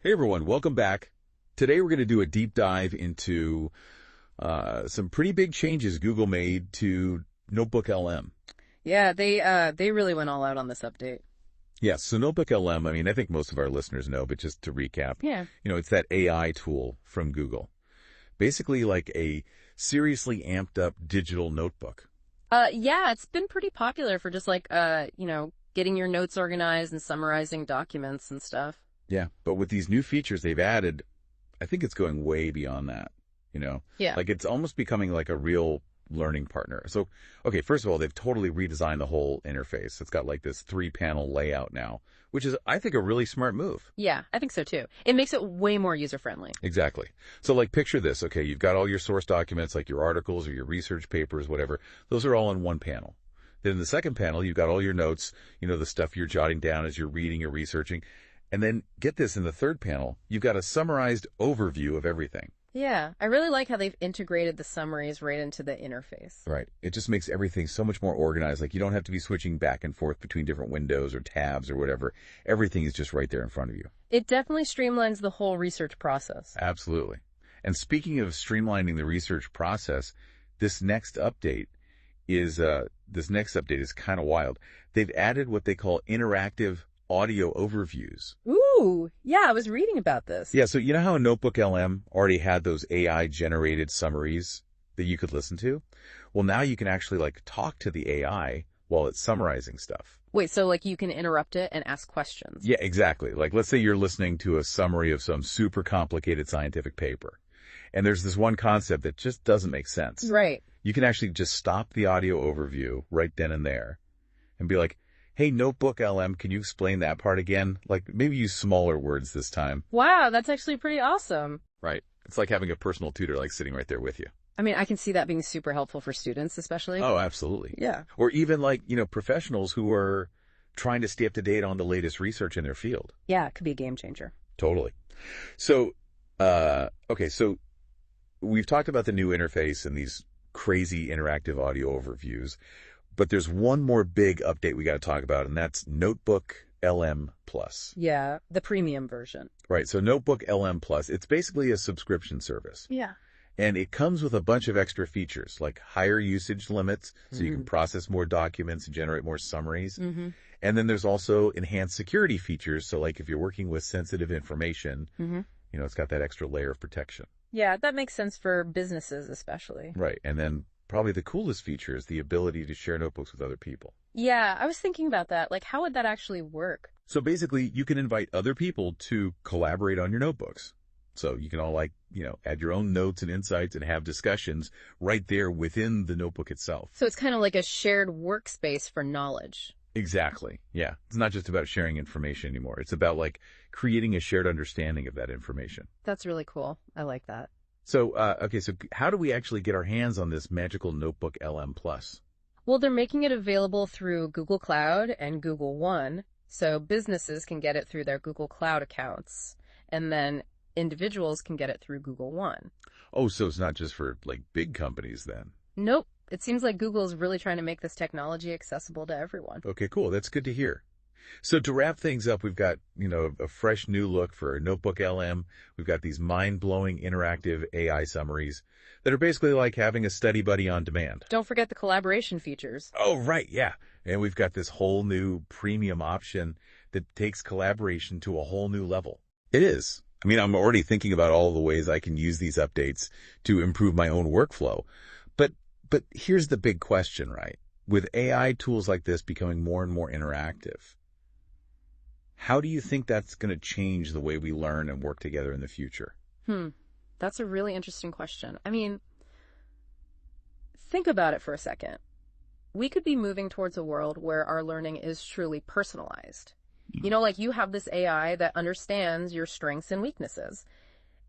Hey everyone, welcome back. Today we're going to do a deep dive into some pretty big changes Google made to NotebookLM. Yeah, they really went all out on this update. Yes, so NotebookLM, I mean, I think most of our listeners know, but just to recap, Yeah. it's that AI tool from Google. Basically like a seriously amped up digital notebook. Yeah, it's been pretty popular for just getting your notes organized and summarizing documents and stuff. Yeah, but with these new features they've added, I think it's going way beyond that. Yeah. Like it's almost becoming like a real learning partner. So, okay, first of all, they've totally redesigned the whole interface. It's got like this 3-panel layout now, which is, I think, a really smart move. Yeah, I think so too. It makes it way more user-friendly. Exactly. So like picture this, okay, you've got all your source documents, like your articles or your research papers, whatever. Those are all in one panel. Then in the second panel, you've got all your notes, the stuff you're jotting down as you're reading or researching. And then get this, in the third panel, you've got a summarized overview of everything. Yeah, I really like how they've integrated the summaries right into the interface. Right. It just makes everything so much more organized. Like you don't have to be switching back and forth between different windows or tabs or whatever. Everything is just right there in front of you. It definitely streamlines the whole research process. Absolutely. And speaking of streamlining the research process, this next update is kind of wild. They've added what they call interactive audio overviews. Ooh, yeah, I was reading about this. Yeah, so you know how NotebookLM already had those AI-generated summaries that you could listen to? Well, now you can actually talk to the AI while it's summarizing stuff. Wait, so you can interrupt it and ask questions? Yeah, exactly. Like let's say you're listening to a summary of some super complicated scientific paper, and there's this one concept that just doesn't make sense. Right. You can actually just stop the audio overview right then and there and be like, hey, NotebookLM, can you explain that part again? Like, maybe use smaller words this time. Wow, that's actually pretty awesome. Right. It's like having a personal tutor, sitting right there with you. I mean, I can see that being super helpful for students, especially. Oh, absolutely. Yeah. Or even professionals who are trying to stay up to date on the latest research in their field. Yeah, it could be a game changer. Totally. So, okay, so we've talked about the new interface and these crazy interactive audio overviews. But there's one more big update we got to talk about, and that's NotebookLM Plus. Yeah, the premium version. Right, so NotebookLM Plus, it's basically a subscription service. Yeah. And it comes with a bunch of extra features, like higher usage limits, so you can process more documents and generate more summaries. And then there's also enhanced security features, so if you're working with sensitive information, it's got that extra layer of protection. Yeah, that makes sense for businesses especially. Right, and then probably the coolest feature is the ability to share notebooks with other people. Yeah, I was thinking about that. How would that actually work? So basically, you can invite other people to collaborate on your notebooks. So you can all add your own notes and insights and have discussions right there within the notebook itself. So it's kind of like a shared workspace for knowledge. Exactly. Yeah. It's not just about sharing information anymore. It's about creating a shared understanding of that information. That's really cool. I like that. So, okay, so how do we actually get our hands on this magical NotebookLM Plus? Well, they're making it available through Google Cloud and Google One, so businesses can get it through their Google Cloud accounts, and then individuals can get it through Google One. Oh, so it's not just for, big companies then? Nope. It seems like Google is really trying to make this technology accessible to everyone. Okay, cool. That's good to hear. So to wrap things up, we've got, a fresh new look for NotebookLM. We've got these mind-blowing interactive AI summaries that are basically like having a study buddy on demand. Don't forget the collaboration features. Oh, right, yeah. And we've got this whole new premium option that takes collaboration to a whole new level. It is. I mean, I'm already thinking about all the ways I can use these updates to improve my own workflow. But here's the big question, right? With AI tools like this becoming more and more interactive, how do you think that's going to change the way we learn and work together in the future? That's a really interesting question. I mean, think about it for a second. We could be moving towards a world where our learning is truly personalized. You have this AI that understands your strengths and weaknesses,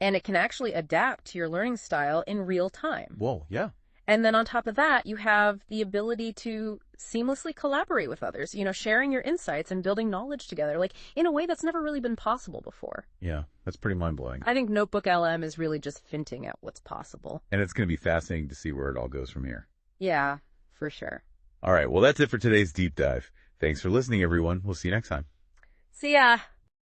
and it can actually adapt to your learning style in real time. Whoa, yeah. And then on top of that, you have the ability to seamlessly collaborate with others, sharing your insights and building knowledge together, in a way that's never really been possible before. Yeah, that's pretty mind-blowing. I think NotebookLM is really just hinting at what's possible. And it's going to be fascinating to see where it all goes from here. Yeah, for sure. All right, well, that's it for today's deep dive. Thanks for listening, everyone. We'll see you next time. See ya.